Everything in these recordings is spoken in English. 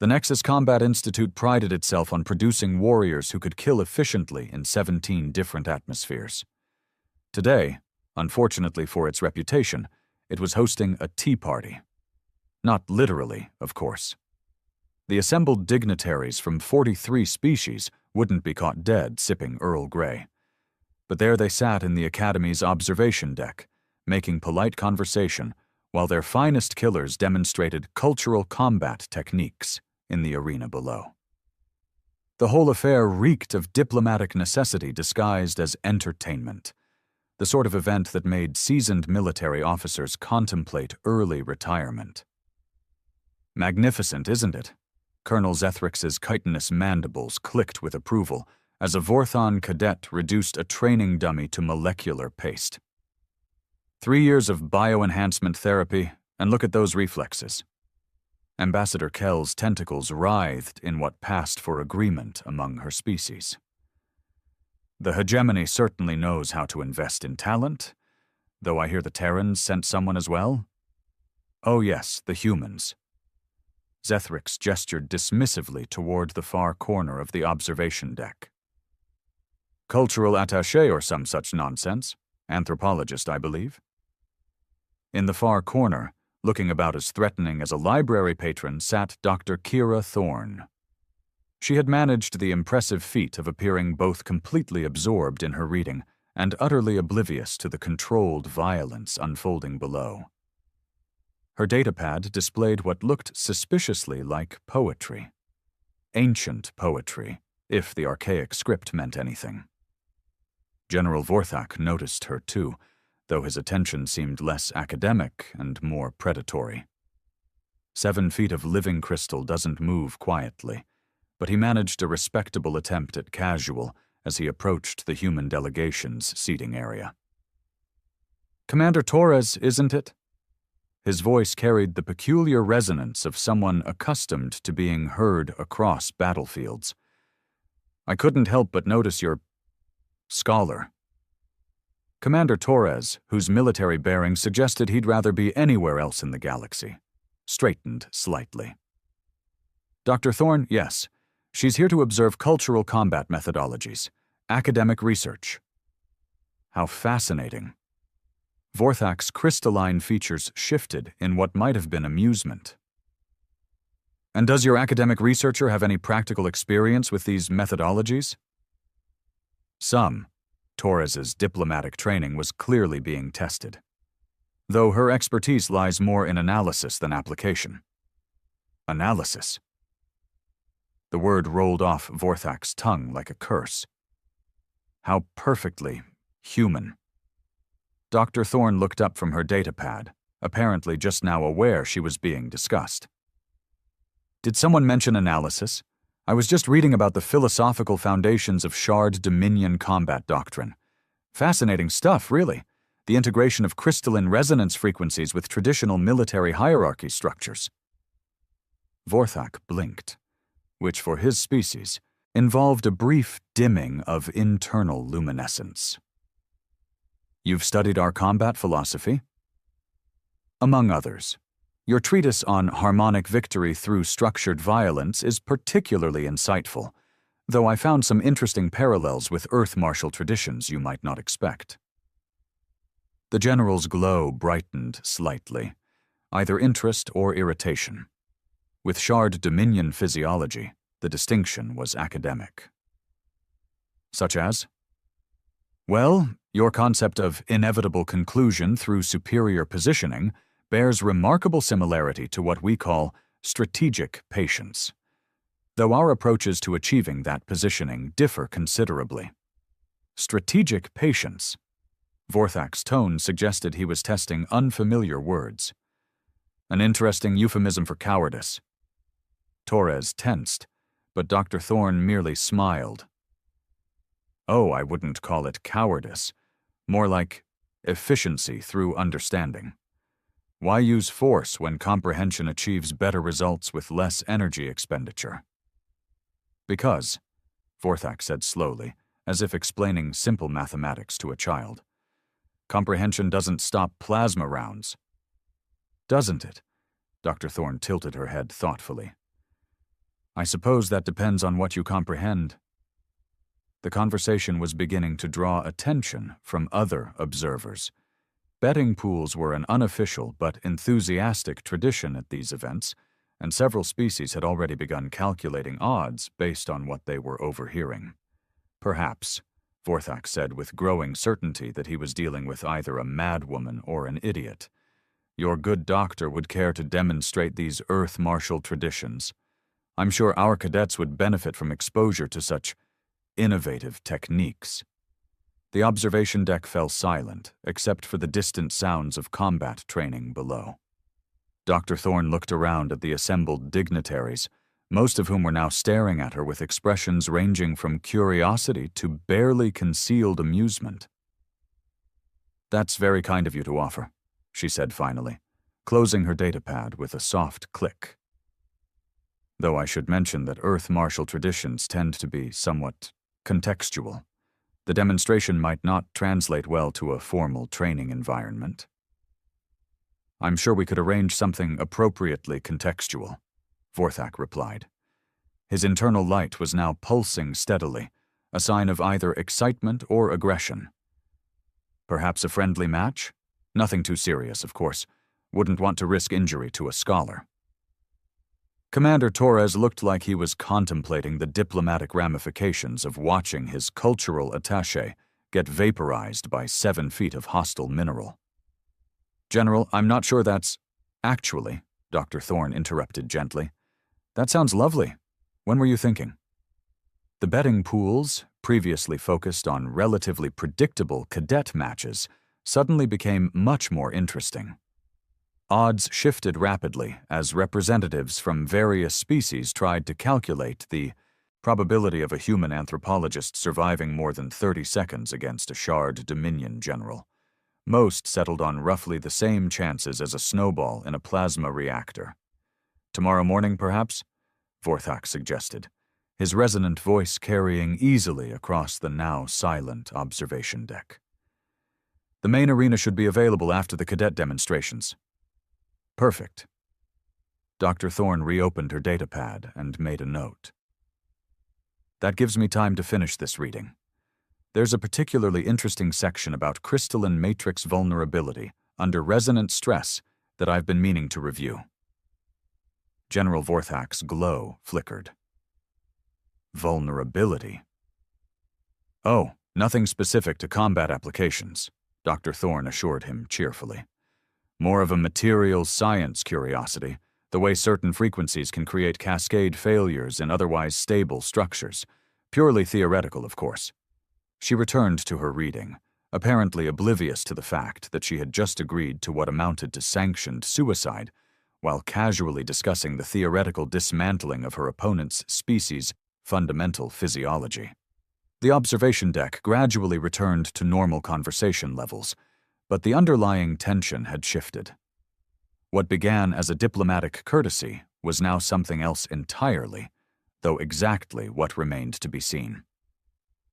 The Nexus Combat Institute prided itself on producing warriors who could kill efficiently in 17 different atmospheres. Today, unfortunately for its reputation, it was hosting a tea party. Not literally, of course. The assembled dignitaries from 43 species wouldn't be caught dead sipping Earl Grey. But there they sat in the Academy's observation deck, making polite conversation, while their finest killers demonstrated cultural combat techniques in the arena below. The whole affair reeked of diplomatic necessity disguised as entertainment, the sort of event that made seasoned military officers contemplate early retirement. Magnificent, isn't it? Colonel Zethrix's chitinous mandibles clicked with approval as a Vorthon cadet reduced a training dummy to molecular paste. 3 years of bioenhancement therapy, and look at those reflexes. Ambassador Kell's tentacles writhed in what passed for agreement among her species. The hegemony certainly knows how to invest in talent, though I hear the Terrans sent someone as well. Oh yes, the humans. Zethrix gestured dismissively toward the far corner of the observation deck. Cultural attaché or some such nonsense. Anthropologist, I believe. In the far corner, looking about as threatening as a library patron, sat Dr. Kira Thorne. She had managed the impressive feat of appearing both completely absorbed in her reading and utterly oblivious to the controlled violence unfolding below. Her datapad displayed what looked suspiciously like poetry. Ancient poetry, if the archaic script meant anything. General Vorthak noticed her too, though his attention seemed less academic and more predatory. 7 feet of living crystal doesn't move quietly, but he managed a respectable attempt at casual as he approached the human delegation's seating area. "Commander Torres, isn't it?" His voice carried the peculiar resonance of someone accustomed to being heard across battlefields. "I couldn't help but notice your scholar." Commander Torres, whose military bearing suggested he'd rather be anywhere else in the galaxy, straightened slightly. "Dr. Thorne, yes. She's here to observe cultural combat methodologies, academic research." How fascinating. Vorthak's crystalline features shifted in what might have been amusement. "And does your academic researcher have any practical experience with these methodologies?" Some. Torres's diplomatic training was clearly being tested, though her expertise lies more in analysis than application. Analysis. The word rolled off Vorthak's tongue like a curse. How perfectly human. Dr. Thorne looked up from her datapad, apparently just now aware she was being discussed. "Did someone mention analysis? I was just reading about the philosophical foundations of Shard Dominion combat doctrine. Fascinating stuff, really. The integration of crystalline resonance frequencies with traditional military hierarchy structures." Vorthak blinked, which for his species involved a brief dimming of internal luminescence. "You've studied our combat philosophy?" "Among others. Your treatise on harmonic victory through structured violence is particularly insightful, though I found some interesting parallels with Earth martial traditions you might not expect." The general's glow brightened slightly, either interest or irritation. With Shard Dominion physiology, the distinction was academic. "Such as?" "Well, your concept of inevitable conclusion through superior positioning bears remarkable similarity to what we call strategic patience, though our approaches to achieving that positioning differ considerably." Strategic patience. Vorthak's tone suggested he was testing unfamiliar words. An interesting euphemism for cowardice. Torres tensed, but Dr. Thorne merely smiled. "Oh, I wouldn't call it cowardice. More like efficiency through understanding. Why use force when comprehension achieves better results with less energy expenditure?" "Because," Vorthak said slowly, as if explaining simple mathematics to a child, "comprehension doesn't stop plasma rounds." "Doesn't it?" Dr. Thorne tilted her head thoughtfully. I suppose that depends on what you comprehend. The conversation was beginning to draw attention from other observers. Betting pools were an unofficial but enthusiastic tradition at these events, and several species had already begun calculating odds based on what they were overhearing. Perhaps, Vorthak said with growing certainty that he was dealing with either a madwoman or an idiot. Your good doctor would care to demonstrate these earth martial traditions. I'm sure our cadets would benefit from exposure to such innovative techniques. The observation deck fell silent, except for the distant sounds of combat training below. Dr. Thorne looked around at the assembled dignitaries, most of whom were now staring at her with expressions ranging from curiosity to barely concealed amusement. That's very kind of you to offer, she said finally, closing her datapad with a soft click. Though I should mention that Earth martial traditions tend to be somewhat contextual. The demonstration might not translate well to a formal training environment. I'm sure we could arrange something appropriately contextual, Vorthak replied. His internal light was now pulsing steadily, a sign of either excitement or aggression. Perhaps a friendly match? Nothing too serious, of course. Wouldn't want to risk injury to a scholar. Commander Torres looked like he was contemplating the diplomatic ramifications of watching his cultural attaché get vaporized by 7 feet of hostile mineral. General, I'm not sure that's... Actually, Dr. Thorne interrupted gently. That sounds lovely. When were you thinking? The betting pools, previously focused on relatively predictable cadet matches, suddenly became much more interesting. Odds shifted rapidly as representatives from various species tried to calculate the probability of a human anthropologist surviving more than 30 seconds against a Shard Dominion general. Most settled on roughly the same chances as a snowball in a plasma reactor. Tomorrow morning, perhaps? Vorthak suggested, his resonant voice carrying easily across the now silent observation deck. The main arena should be available after the cadet demonstrations. Perfect. Dr. Thorne reopened her datapad and made a note. That gives me time to finish this reading. There's a particularly interesting section about crystalline matrix vulnerability under resonant stress that I've been meaning to review. General Vorthak's glow flickered. Vulnerability? Oh, nothing specific to combat applications, Dr. Thorne assured him cheerfully. More of a material science curiosity, the way certain frequencies can create cascade failures in otherwise stable structures. Purely theoretical, of course. She returned to her reading, apparently oblivious to the fact that she had just agreed to what amounted to sanctioned suicide, while casually discussing the theoretical dismantling of her opponent's species' fundamental physiology. The observation deck gradually returned to normal conversation levels, but the underlying tension had shifted. What began as a diplomatic courtesy was now something else entirely, though exactly what remained to be seen.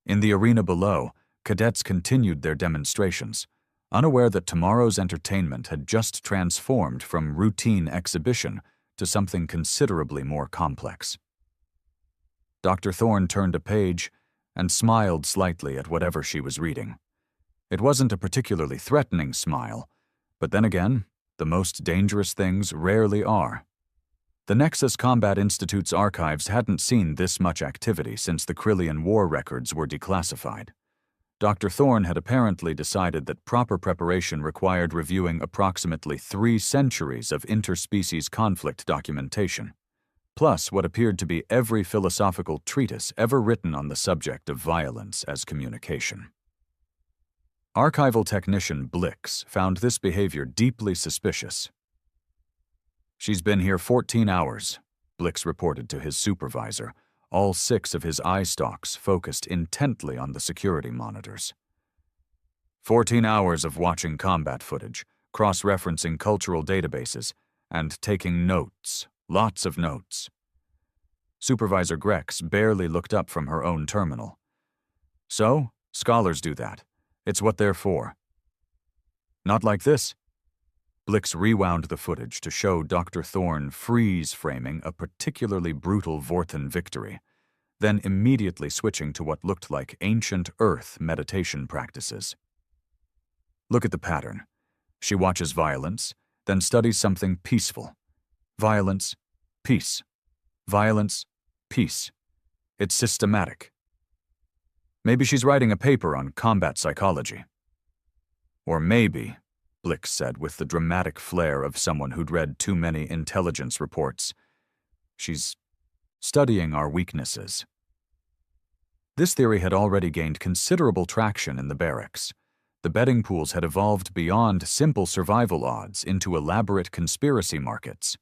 In the arena below, cadets continued their demonstrations, unaware that tomorrow's entertainment had just transformed from routine exhibition to something considerably more complex. Dr. Thorne turned a page and smiled slightly at whatever she was reading. It wasn't a particularly threatening smile, but then again, the most dangerous things rarely are. The Nexus Combat Institute's archives hadn't seen this much activity since the Krillian war records were declassified. Dr. Thorne had apparently decided that proper preparation required reviewing approximately 3 centuries of interspecies conflict documentation, plus what appeared to be every philosophical treatise ever written on the subject of violence as communication. Archival technician Blix found this behavior deeply suspicious. She's been here 14 hours, Blix reported to his supervisor, all 6 of his eye stalks focused intently on the security monitors. 14 hours of watching combat footage, cross-referencing cultural databases, and taking notes, lots of notes. Supervisor Grex barely looked up from her own terminal. So, scholars do that. It's what they're for. Not like this. Blix rewound the footage to show Dr. Thorne freeze-framing a particularly brutal Vorthan victory, then immediately switching to what looked like ancient Earth meditation practices. Look at the pattern. She watches violence, then studies something peaceful. Violence, peace. Violence, peace. It's systematic. Maybe she's writing a paper on combat psychology. Or maybe, Blix said with the dramatic flair of someone who'd read too many intelligence reports, she's studying our weaknesses. This theory had already gained considerable traction in the barracks. The betting pools had evolved beyond simple survival odds into elaborate conspiracy markets.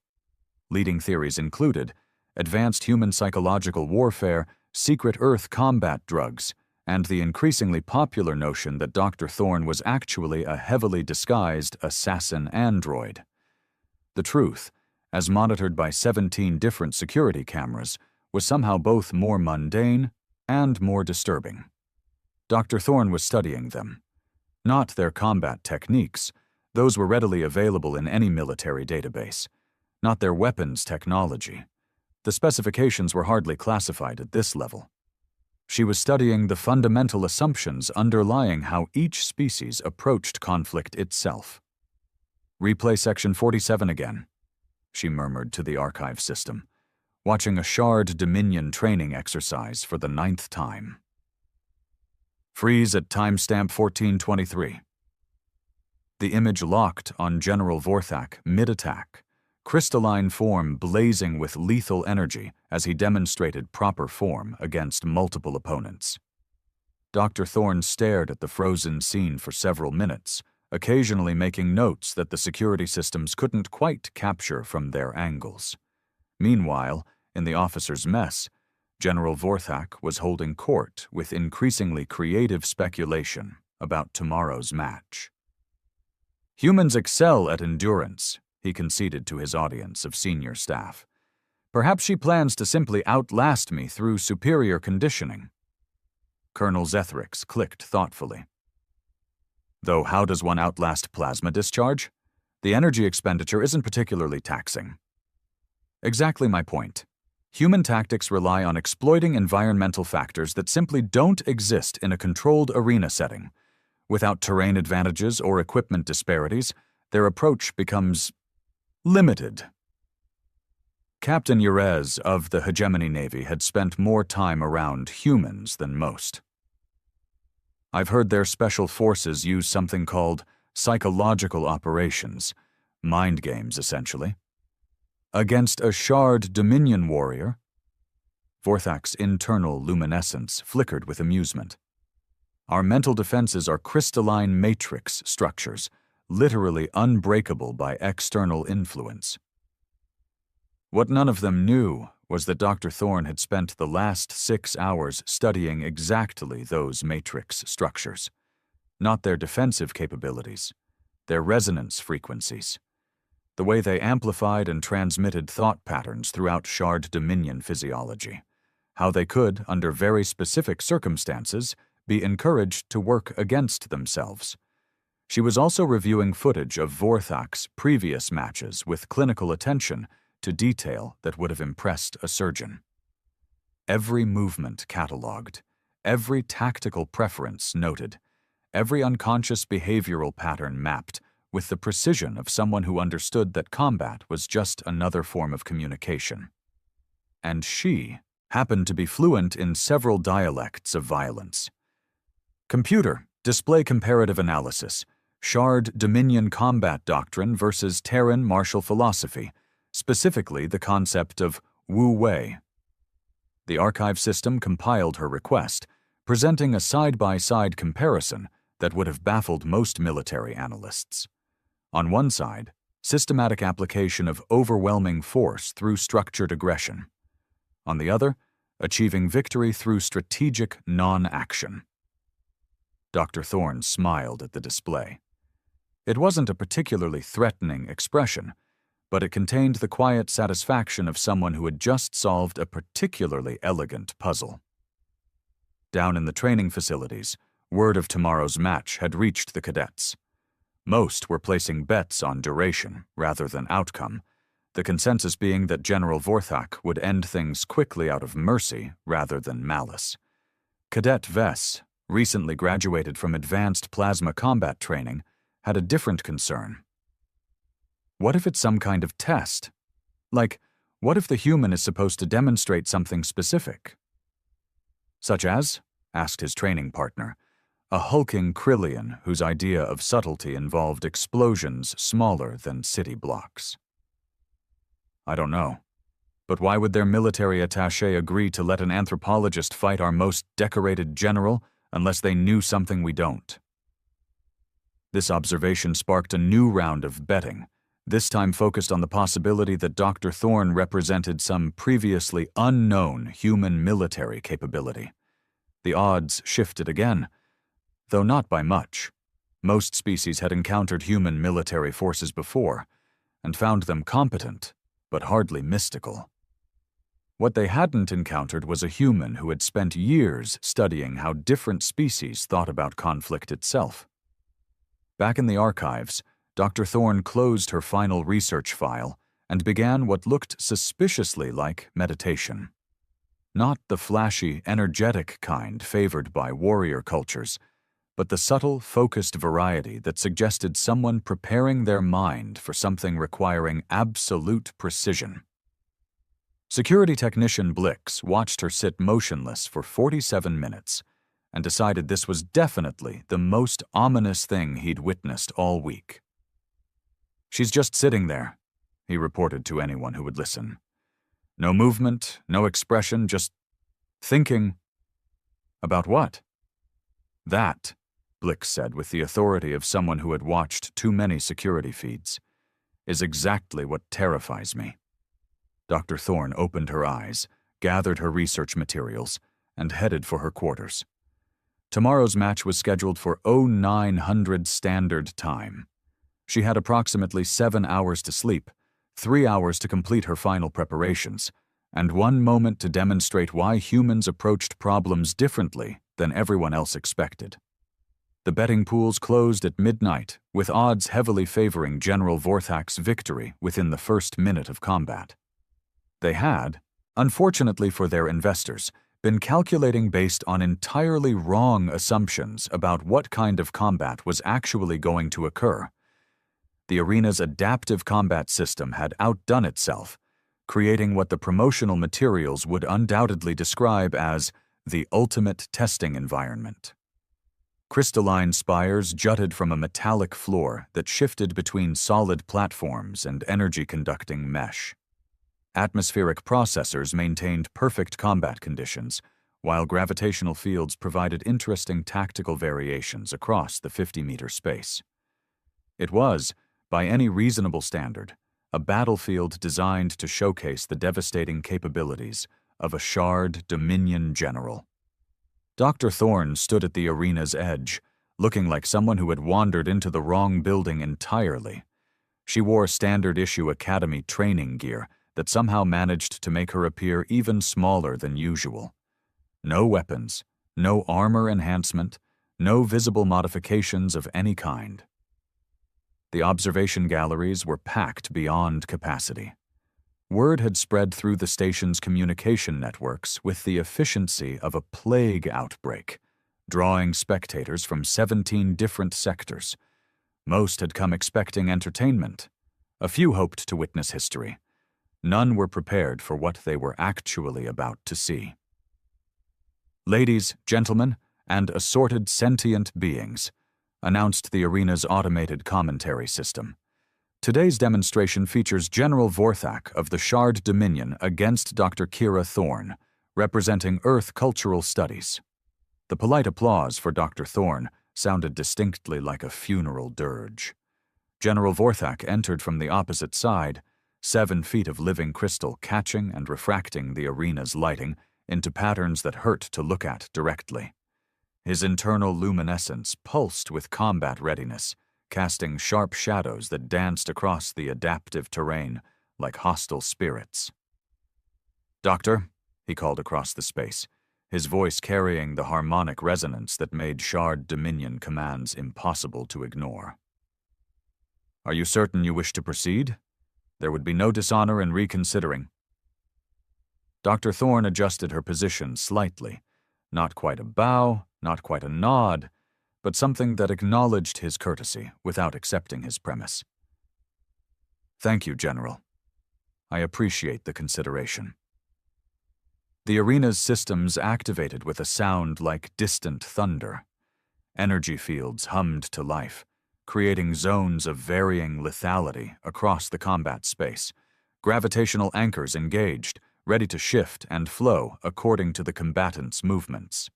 Leading theories included advanced human psychological warfare, secret Earth combat drugs, and the increasingly popular notion that Dr. Thorne was actually a heavily disguised assassin android. The truth, as monitored by 17 different security cameras, was somehow both more mundane and more disturbing. Dr. Thorne was studying them. Not their combat techniques, those were readily available in any military database. Not their weapons technology. The specifications were hardly classified at this level. She was studying the fundamental assumptions underlying how each species approached conflict itself. "Replay section 47 again," she murmured to the archive system, watching a Shard Dominion training exercise for the 9th time. "Freeze at timestamp 1423. The image locked on General Vorthak mid-attack, crystalline form blazing with lethal energy as he demonstrated proper form against multiple opponents. Dr. Thorne stared at the frozen scene for several minutes, occasionally making notes that the security systems couldn't quite capture from their angles. Meanwhile, in the officers' mess, General Vorthak was holding court with increasingly creative speculation about tomorrow's match. "Humans excel at endurance," he conceded to his audience of senior staff. "Perhaps she plans to simply outlast me through superior conditioning." Colonel Zethrix clicked thoughtfully. "Though how does one outlast plasma discharge? The energy expenditure isn't particularly taxing." "Exactly my point. Human tactics rely on exploiting environmental factors that simply don't exist in a controlled arena setting. Without terrain advantages or equipment disparities, their approach becomes limited." Captain Yerez of the Hegemony Navy had spent more time around humans than most. "I've heard their special forces use something called psychological operations, mind games essentially. Against a Shard Dominion warrior?" Vorthak's internal luminescence flickered with amusement. "Our mental defenses are crystalline matrix structures, literally unbreakable by external influence." What none of them knew was that Dr. Thorne had spent the last 6 hours studying exactly those matrix structures. Not their defensive capabilities, their resonance frequencies. The way they amplified and transmitted thought patterns throughout Shard Dominion physiology. How they could, under very specific circumstances, be encouraged to work against themselves. She was also reviewing footage of Vorthak's previous matches with clinical attention to detail that would have impressed a surgeon. Every movement catalogued, every tactical preference noted, every unconscious behavioral pattern mapped with the precision of someone who understood that combat was just another form of communication. And she happened to be fluent in several dialects of violence. "Computer, display comparative analysis. Shard Dominion combat doctrine versus Terran martial philosophy, specifically the concept of Wu Wei." The archive system compiled her request, presenting a side-by-side comparison that would have baffled most military analysts. On one side, systematic application of overwhelming force through structured aggression. On the other, achieving victory through strategic non-action. Dr. Thorne smiled at the display. It wasn't a particularly threatening expression, but it contained the quiet satisfaction of someone who had just solved a particularly elegant puzzle. Down in the training facilities, word of tomorrow's match had reached the cadets. Most were placing bets on duration rather than outcome, the consensus being that General Vorthak would end things quickly out of mercy rather than malice. Cadet Vess, recently graduated from advanced plasma combat training, had a different concern. What if it's some kind of test? Like, what if the human is supposed to demonstrate something specific? Such as? Asked his training partner, a hulking Krillian whose idea of subtlety involved explosions smaller than city blocks. I don't know. But why would their military attaché agree to let an anthropologist fight our most decorated general unless they knew something we don't? This observation sparked a new round of betting, this time focused on the possibility that Dr. Thorne represented some previously unknown human military capability. The odds shifted again, though not by much. Most species had encountered human military forces before, and found them competent, but hardly mystical. What they hadn't encountered was a human who had spent years studying how different species thought about conflict itself. Back in the archives, Dr. Thorne closed her final research file and began what looked suspiciously like meditation. Not the flashy, energetic kind favored by warrior cultures, but the subtle, focused variety that suggested someone preparing their mind for something requiring absolute precision. Security technician Blix watched her sit motionless for 47 minutes and decided this was definitely the most ominous thing he'd witnessed all week. "She's just sitting there," he reported to anyone who would listen. "No movement, no expression, just thinking." "About what?" "That," Blix said with the authority of someone who had watched too many security feeds, "is exactly what terrifies me." Dr. Thorne opened her eyes, gathered her research materials, and headed for her quarters. Tomorrow's match was scheduled for 0900 Standard Time. She had approximately 7 hours to sleep, 3 hours to complete her final preparations, and 1 moment to demonstrate why humans approached problems differently than everyone else expected. The betting pools closed at midnight, with odds heavily favoring General Vorthak's victory within the first minute of combat. They had, unfortunately for their investors, been calculating based on entirely wrong assumptions about what kind of combat was actually going to occur. The arena's adaptive combat system had outdone itself, creating what the promotional materials would undoubtedly describe as the ultimate testing environment. Crystalline spires jutted from a metallic floor that shifted between solid platforms and energy-conducting mesh. Atmospheric processors maintained perfect combat conditions, while gravitational fields provided interesting tactical variations across the 50-meter space. It was, by any reasonable standard, a battlefield designed to showcase the devastating capabilities of a Shard Dominion general. Dr. Thorne stood at the arena's edge, looking like someone who had wandered into the wrong building entirely. She wore standard-issue Academy training gear that somehow managed to make her appear even smaller than usual. No weapons, no armor enhancement, no visible modifications of any kind. The observation galleries were packed beyond capacity. Word had spread through the station's communication networks with the efficiency of a plague outbreak, drawing spectators from 17 different sectors. Most had come expecting entertainment. A few hoped to witness history. None were prepared for what they were actually about to see. "Ladies, gentlemen, and assorted sentient beings," announced the arena's automated commentary system. "Today's demonstration features General Vorthak of the Shard Dominion against Dr. Kira Thorne, representing Earth Cultural Studies." The polite applause for Dr. Thorne sounded distinctly like a funeral dirge. General Vorthak entered from the opposite side, 7 feet of living crystal catching and refracting the arena's lighting into patterns that hurt to look at directly. His internal luminescence pulsed with combat readiness, casting sharp shadows that danced across the adaptive terrain like hostile spirits. "Doctor," he called across the space, his voice carrying the harmonic resonance that made Shard Dominion commands impossible to ignore. Are you certain you wish to proceed? There would be no dishonor in reconsidering. Dr. Thorne adjusted her position slightly. Not quite a bow, not quite a nod, but something that acknowledged his courtesy without accepting his premise. Thank you, General. I appreciate the consideration. The arena's systems activated with a sound like distant thunder. Energy fields hummed to life, creating zones of varying lethality across the combat space. Gravitational anchors engaged, ready to shift and flow according to the combatants' movements.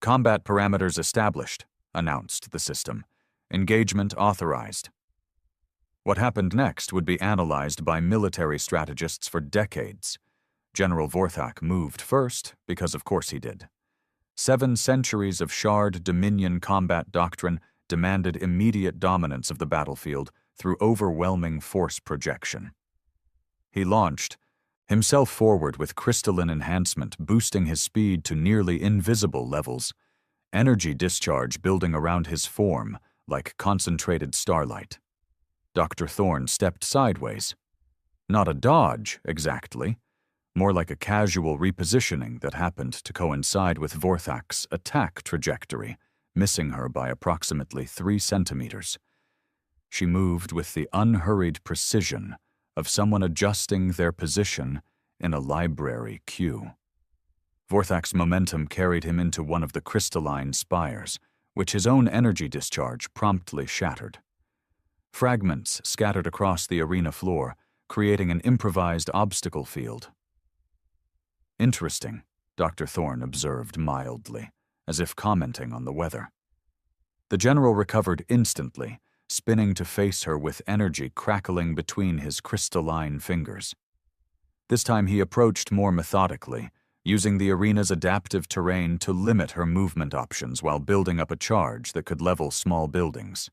Combat parameters established, announced the system. Engagement authorized. What happened next would be analyzed by military strategists for decades. General Vorthak moved first, because of course he did. 7 centuries of shard dominion combat doctrine demanded immediate dominance of the battlefield through overwhelming force projection. He launched, himself forward with crystalline enhancement boosting his speed to nearly invisible levels, energy discharge building around his form like concentrated starlight. Dr. Thorne stepped sideways. Not a dodge, exactly, more like a casual repositioning that happened to coincide with Vorthak's attack trajectory, missing her by approximately 3 centimeters. She moved with the unhurried precision of someone adjusting their position in a library queue. Vorthak's momentum carried him into one of the crystalline spires, which his own energy discharge promptly shattered. Fragments scattered across the arena floor, creating an improvised obstacle field. Interesting, Dr. Thorne observed mildly, as if commenting on the weather. The general recovered instantly, spinning to face her with energy crackling between his crystalline fingers. This time he approached more methodically, using the arena's adaptive terrain to limit her movement options while building up a charge that could level small buildings.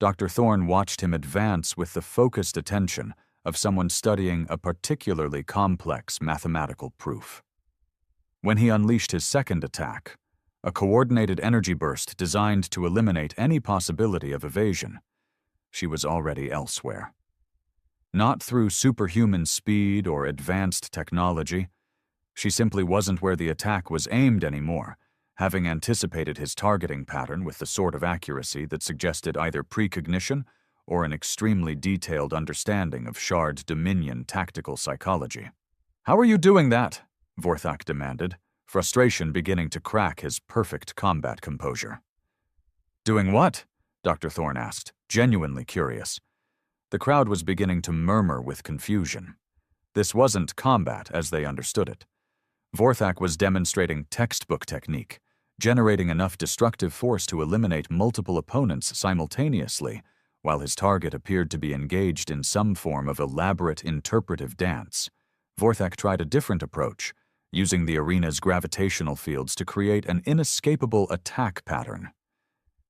Dr. Thorne watched him advance with the focused attention of someone studying a particularly complex mathematical proof. When he unleashed his second attack, a coordinated energy burst designed to eliminate any possibility of evasion, she was already elsewhere. Not through superhuman speed or advanced technology, she simply wasn't where the attack was aimed anymore, having anticipated his targeting pattern with the sort of accuracy that suggested either precognition or an extremely detailed understanding of Shard Dominion tactical psychology. "How are you doing that?" Vorthak demanded, frustration beginning to crack his perfect combat composure. "Doing what?" Dr. Thorne asked, genuinely curious. The crowd was beginning to murmur with confusion. This wasn't combat as they understood it. Vorthak was demonstrating textbook technique, generating enough destructive force to eliminate multiple opponents simultaneously, while his target appeared to be engaged in some form of elaborate interpretive dance. Vorthak tried a different approach, using the arena's gravitational fields to create an inescapable attack pattern.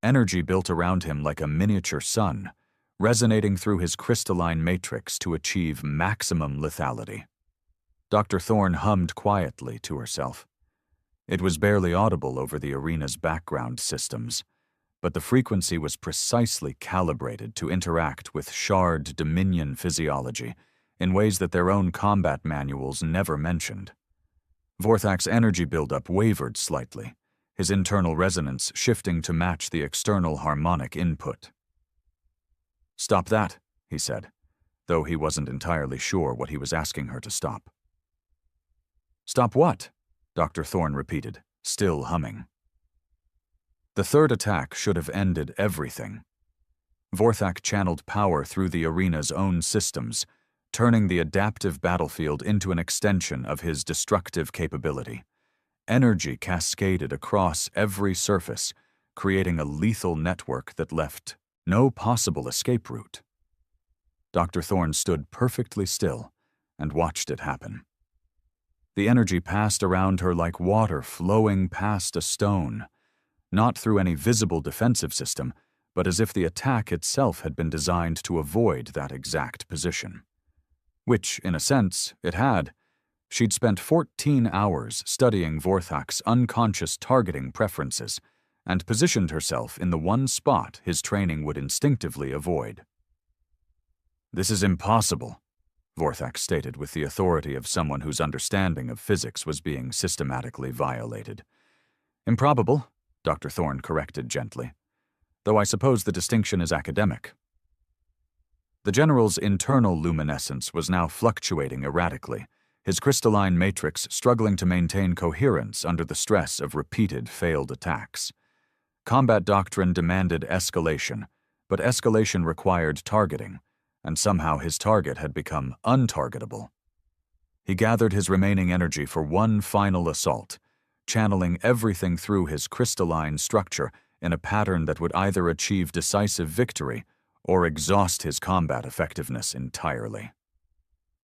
Energy built around him like a miniature sun, resonating through his crystalline matrix to achieve maximum lethality. Dr. Thorne hummed quietly to herself. It was barely audible over the arena's background systems, but the frequency was precisely calibrated to interact with Shard Dominion physiology in ways that their own combat manuals never mentioned. Vorthak's energy buildup wavered slightly, his internal resonance shifting to match the external harmonic input. "Stop that," he said, though he wasn't entirely sure what he was asking her to stop. "Stop what?" Dr. Thorne repeated, still humming. The third attack should have ended everything. Vorthak channeled power through the arena's own systems, turning the adaptive battlefield into an extension of his destructive capability. Energy cascaded across every surface, creating a lethal network that left no possible escape route. Dr. Thorne stood perfectly still and watched it happen. The energy passed around her like water flowing past a stone, not through any visible defensive system, but as if the attack itself had been designed to avoid that exact position. Which, in a sense, it had. She'd spent 14 hours studying Vorthak's unconscious targeting preferences, and positioned herself in the one spot his training would instinctively avoid. "This is impossible," Vorthak stated with the authority of someone whose understanding of physics was being systematically violated. "Improbable," Dr. Thorne corrected gently, "though I suppose the distinction is academic." The general's internal luminescence was now fluctuating erratically, his crystalline matrix struggling to maintain coherence under the stress of repeated failed attacks. Combat doctrine demanded escalation, but escalation required targeting, and somehow his target had become untargetable. He gathered his remaining energy for one final assault, channeling everything through his crystalline structure in a pattern that would either achieve decisive victory or exhaust his combat effectiveness entirely.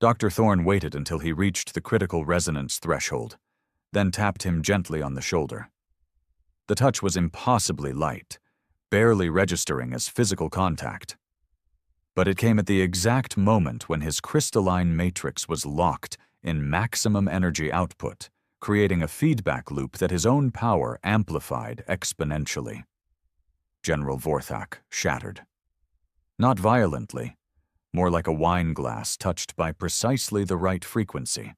Dr. Thorne waited until he reached the critical resonance threshold, then tapped him gently on the shoulder. The touch was impossibly light, barely registering as physical contact. But it came at the exact moment when his crystalline matrix was locked in maximum energy output, creating a feedback loop that his own power amplified exponentially. General Vorthak shattered. Not violently, more like a wine glass touched by precisely the right frequency.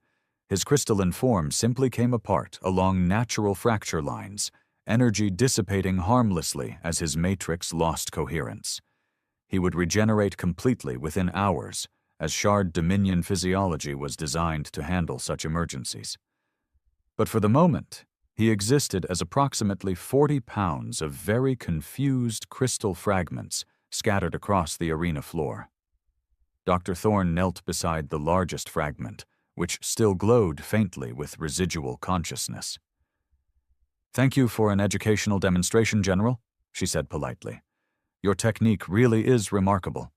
His crystalline form simply came apart along natural fracture lines, energy dissipating harmlessly as his matrix lost coherence. He would regenerate completely within hours, as Shard Dominion physiology was designed to handle such emergencies. But for the moment, he existed as approximately 40 pounds of very confused crystal fragments scattered across the arena floor. Dr. Thorne knelt beside the largest fragment, which still glowed faintly with residual consciousness. "Thank you for an educational demonstration, General," she said politely. "Your technique really is remarkable."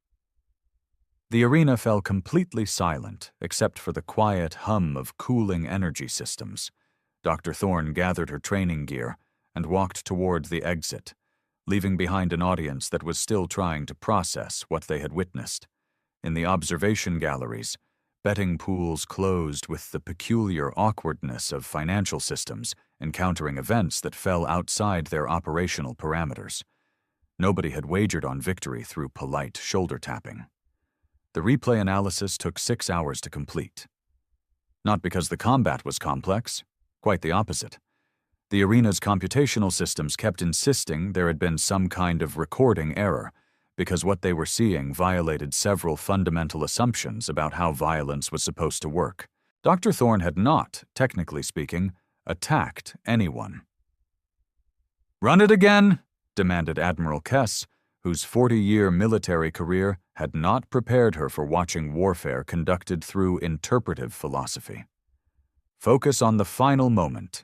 The arena fell completely silent, except for the quiet hum of cooling energy systems. Dr. Thorne gathered her training gear and walked toward the exit, leaving behind an audience that was still trying to process what they had witnessed. In the observation galleries, betting pools closed with the peculiar awkwardness of financial systems encountering events that fell outside their operational parameters. Nobody had wagered on victory through polite shoulder tapping. The replay analysis took 6 hours to complete. Not because the combat was complex, quite the opposite. The arena's computational systems kept insisting there had been some kind of recording error, because what they were seeing violated several fundamental assumptions about how violence was supposed to work. Dr. Thorne had not, technically speaking, attacked anyone. "Run it again!" demanded Admiral Kess, whose 40-year military career had not prepared her for watching warfare conducted through interpretive philosophy. "Focus on the final moment."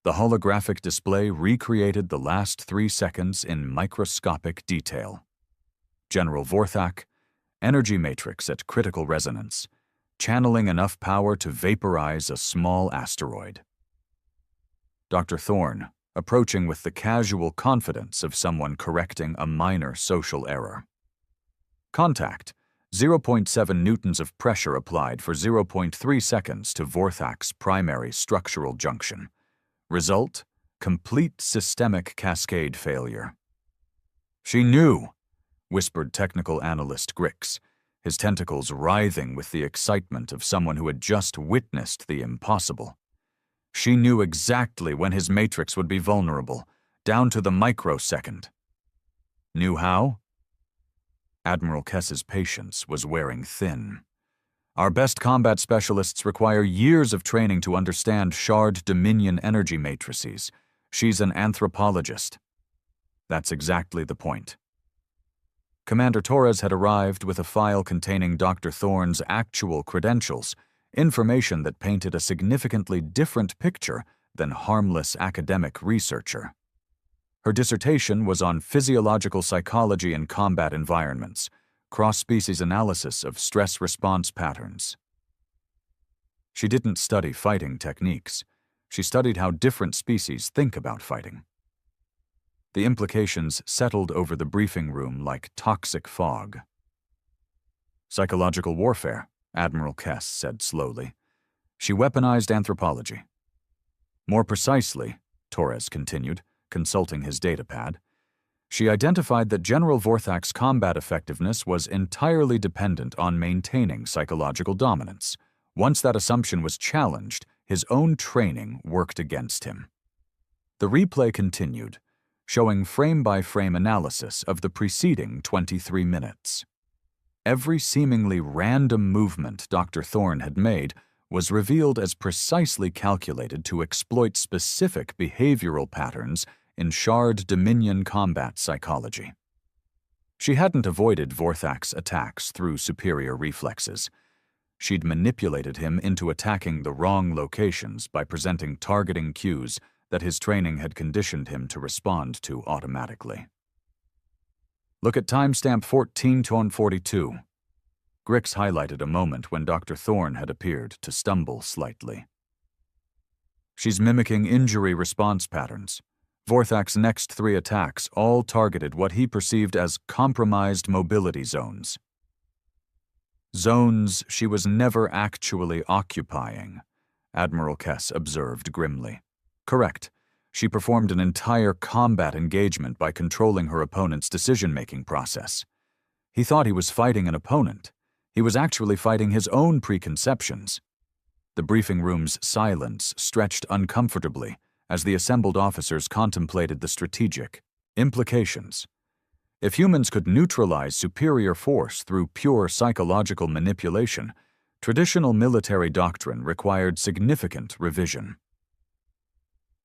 The holographic display recreated the last 3 seconds in microscopic detail. General Vorthak, energy matrix at critical resonance, channeling enough power to vaporize a small asteroid. Dr. Thorne, approaching with the casual confidence of someone correcting a minor social error. Contact, 0.7 newtons of pressure applied for 0.3 seconds to Vorthak's primary structural junction. Result, complete systemic cascade failure. "She knew," whispered technical analyst Grix, his tentacles writhing with the excitement of someone who had just witnessed the impossible. "She knew exactly when his matrix would be vulnerable, down to the microsecond." "Knew how?" Admiral Kess's patience was wearing thin. "Our best combat specialists require years of training to understand Shard Dominion energy matrices. She's an anthropologist." "That's exactly the point." Commander Torres had arrived with a file containing Dr. Thorne's actual credentials, information that painted a significantly different picture than harmless academic researcher. Her dissertation was on physiological psychology in combat environments, cross-species analysis of stress response patterns. She didn't study fighting techniques. She studied how different species think about fighting. The implications settled over the briefing room like toxic fog. "Psychological warfare," Admiral Kess said slowly. "She weaponized anthropology." "More precisely," Torres continued, consulting his datapad. She identified that General Vorthak's combat effectiveness was entirely dependent on maintaining psychological dominance. Once that assumption was challenged, his own training worked against him. The replay continued, showing frame-by-frame analysis of the preceding 23 minutes. Every seemingly random movement Dr. Thorne had made was revealed as precisely calculated to exploit specific behavioral patterns in Shard Dominion combat psychology. She hadn't avoided Vorthak's attacks through superior reflexes. She'd manipulated him into attacking the wrong locations by presenting targeting cues that his training had conditioned him to respond to automatically. Look at timestamp 14:42. Grix highlighted a moment when Dr. Thorne had appeared to stumble slightly. She's mimicking injury response patterns. Vorthak's next 3 attacks all targeted what he perceived as compromised mobility zones. Zones she was never actually occupying, Admiral Kess observed grimly. Correct. She performed an entire combat engagement by controlling her opponent's decision-making process. He thought he was fighting an opponent. He was actually fighting his own preconceptions. The briefing room's silence stretched uncomfortably as the assembled officers contemplated the strategic implications. If humans could neutralize superior force through pure psychological manipulation, traditional military doctrine required significant revision.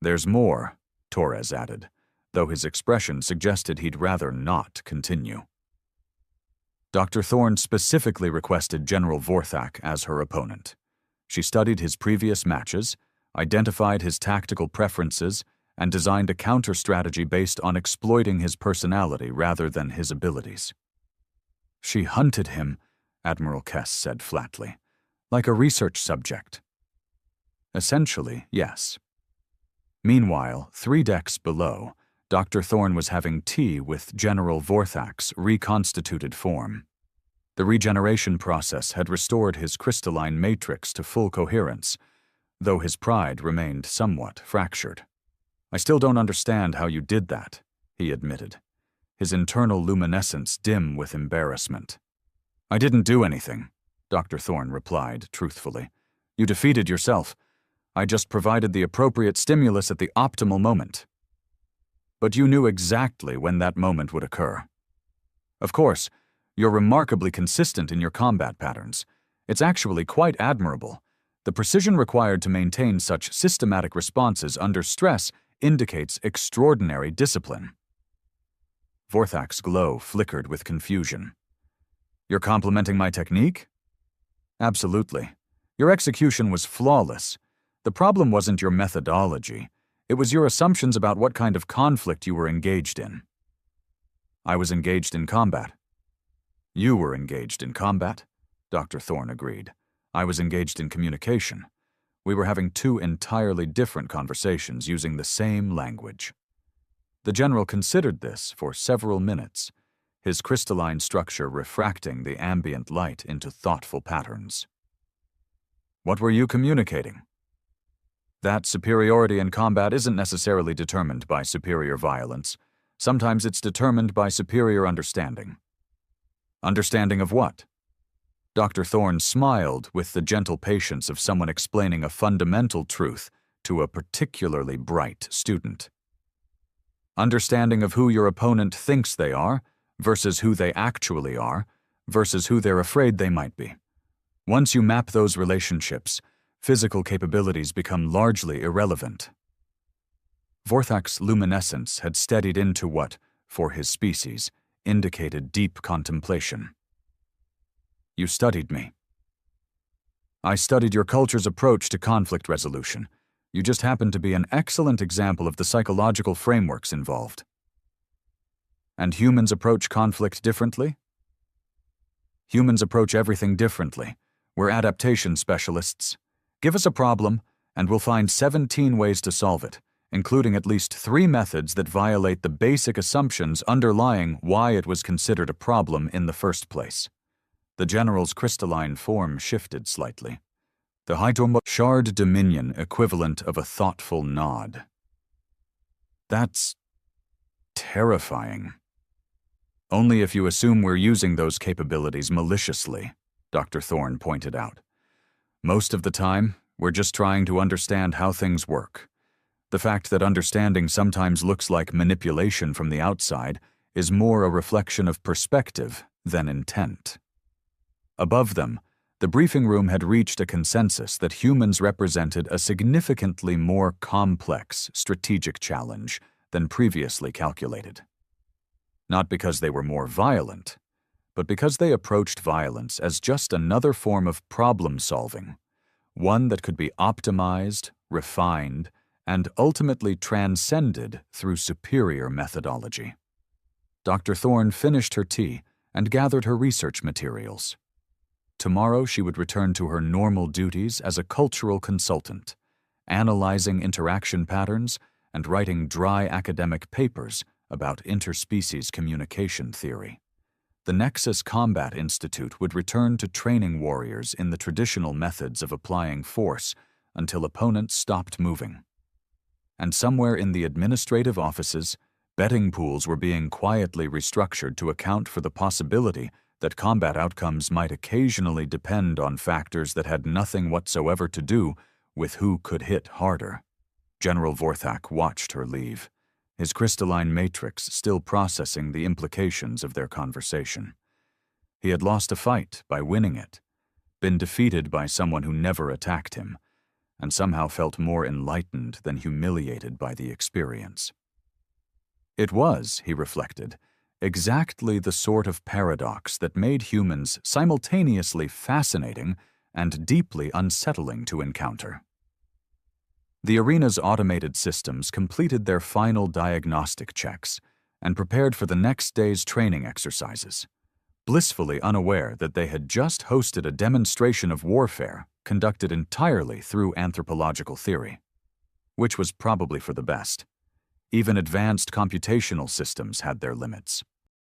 There's more, Torres added, though his expression suggested he'd rather not continue. Dr. Thorne specifically requested General Vorthak as her opponent. She studied his previous matches, identified his tactical preferences, and designed a counter-strategy based on exploiting his personality rather than his abilities. She hunted him, Admiral Kess said flatly, like a research subject. Essentially, yes. Meanwhile, 3 decks below, Dr. Thorne was having tea with General Vorthak's reconstituted form. The regeneration process had restored his crystalline matrix to full coherence, though his pride remained somewhat fractured. I still don't understand how you did that, he admitted, his internal luminescence dim with embarrassment. I didn't do anything, Dr. Thorne replied truthfully. You defeated yourself. I just provided the appropriate stimulus at the optimal moment. But you knew exactly when that moment would occur. Of course, you're remarkably consistent in your combat patterns. It's actually quite admirable. The precision required to maintain such systematic responses under stress indicates extraordinary discipline. Vorthak's glow flickered with confusion. You're complimenting my technique? Absolutely. Your execution was flawless. The problem wasn't your methodology. It was your assumptions about what kind of conflict you were engaged in. I was engaged in combat. You were engaged in combat, Dr. Thorne agreed. I was engaged in communication. We were having 2 entirely different conversations using the same language. The general considered this for several minutes, his crystalline structure refracting the ambient light into thoughtful patterns. What were you communicating? That superiority in combat isn't necessarily determined by superior violence. Sometimes it's determined by superior understanding. Understanding of what? Dr. Thorne smiled with the gentle patience of someone explaining a fundamental truth to a particularly bright student. Understanding of who your opponent thinks they are versus who they actually are versus who they're afraid they might be. Once you map those relationships, physical capabilities become largely irrelevant. Vorthak's luminescence had steadied into what, for his species, indicated deep contemplation. You studied me. I studied your culture's approach to conflict resolution. You just happen to be an excellent example of the psychological frameworks involved. And humans approach conflict differently? Humans approach everything differently. We're adaptation specialists. Give us a problem, and we'll find 17 ways to solve it, including at least 3 methods that violate the basic assumptions underlying why it was considered a problem in the first place. The general's crystalline form shifted slightly. The Shard Dominion equivalent of a thoughtful nod. That's terrifying. Only if you assume we're using those capabilities maliciously, Dr. Thorne pointed out. Most of the time, we're just trying to understand how things work. The fact that understanding sometimes looks like manipulation from the outside is more a reflection of perspective than intent. Above them, the briefing room had reached a consensus that humans represented a significantly more complex strategic challenge than previously calculated. Not because they were more violent, but because they approached violence as just another form of problem-solving, one that could be optimized, refined, and ultimately transcended through superior methodology. Dr. Thorne finished her tea and gathered her research materials. Tomorrow she would return to her normal duties as a cultural consultant, analyzing interaction patterns and writing dry academic papers about interspecies communication theory. The Nexus Combat Institute would return to training warriors in the traditional methods of applying force until opponents stopped moving. And somewhere in the administrative offices, betting pools were being quietly restructured to account for the possibility that combat outcomes might occasionally depend on factors that had nothing whatsoever to do with who could hit harder. General Vorthak watched her leave, his crystalline matrix still processing the implications of their conversation. He had lost a fight by winning it, been defeated by someone who never attacked him, and somehow felt more enlightened than humiliated by the experience. It was, he reflected, exactly the sort of paradox that made humans simultaneously fascinating and deeply unsettling to encounter. The arena's automated systems completed their final diagnostic checks and prepared for the next day's training exercises, blissfully unaware that they had just hosted a demonstration of warfare conducted entirely through anthropological theory, which was probably for the best. Even advanced computational systems had their limits.